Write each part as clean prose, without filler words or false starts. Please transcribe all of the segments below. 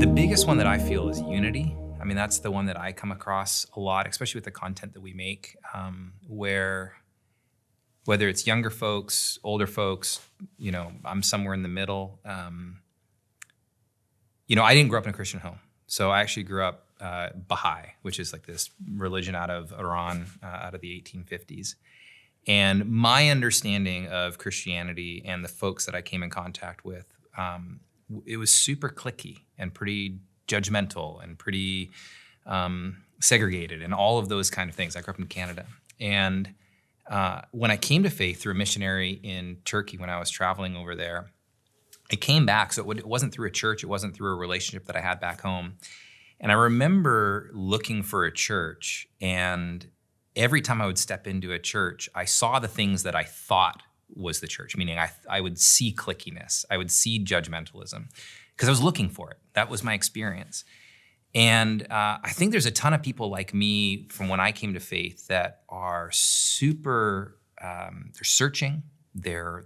The biggest one that I feel is unity. I mean, that's the one that I come across a lot, especially with the content that we make, where whether it's younger folks, older folks, I'm somewhere in the middle. I didn't grow up in a Christian home. So I actually grew up Baha'i, which is like this religion out of Iran, out of the 1850s. And my understanding of Christianity and the folks that I came in contact with, it was super cliquey and pretty judgmental and pretty segregated and all of those kind of things. I grew up in Canada. And when I came to faith through a missionary in Turkey when I was traveling over there, I came back. So it wasn't through a church. It wasn't through a relationship that I had back home. And I remember looking for a church, and every time I would step into a church, I saw the things that I thought was the church, meaning I would see clickiness, I would see judgmentalism, because I was looking for it. That was my experience. And I think there's a ton of people like me from when I came to faith that are super, they're searching, they're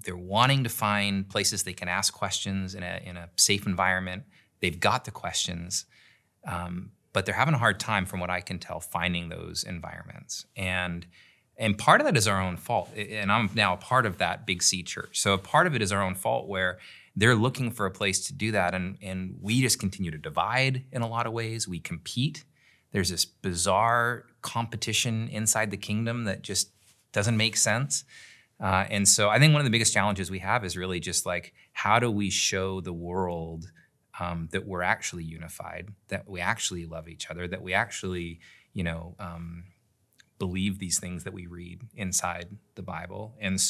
wanting to find places they can ask questions in a safe environment. They've got the questions, but they're having a hard time, from what I can tell, finding those environments. And part of that is our own fault. And I'm now a part of that Big C church. So a part of it is our own fault, where they're looking for a place to do that. And we just continue to divide in a lot of ways. We compete. There's this bizarre competition inside the kingdom that just doesn't make sense. And so I think one of the biggest challenges we have is really just like, how do we show the world that we're actually unified, that we actually love each other, that we actually, believe these things that we read inside the Bible. And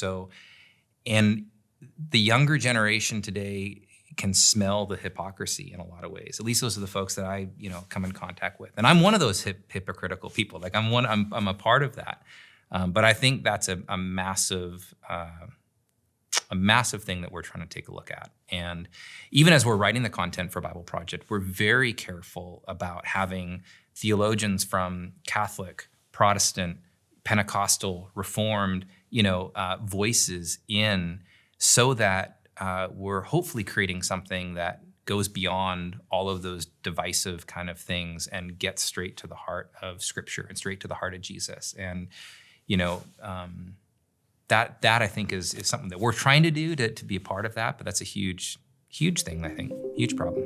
the younger generation today can smell the hypocrisy in a lot of ways. At least those are the folks that I, come in contact with. And I'm one of those hypocritical people. Like I'm a part of that. But I think that's a massive thing that we're trying to take a look at. And even as we're writing the content for BibleProject, we're very careful about having theologians from Catholic, Protestant, Pentecostal, Reformed, voices in, so that we're hopefully creating something that goes beyond all of those divisive kind of things and gets straight to the heart of Scripture and straight to the heart of Jesus. And that I think is something that we're trying to do to be a part of that, but that's a huge thing, I think, huge problem.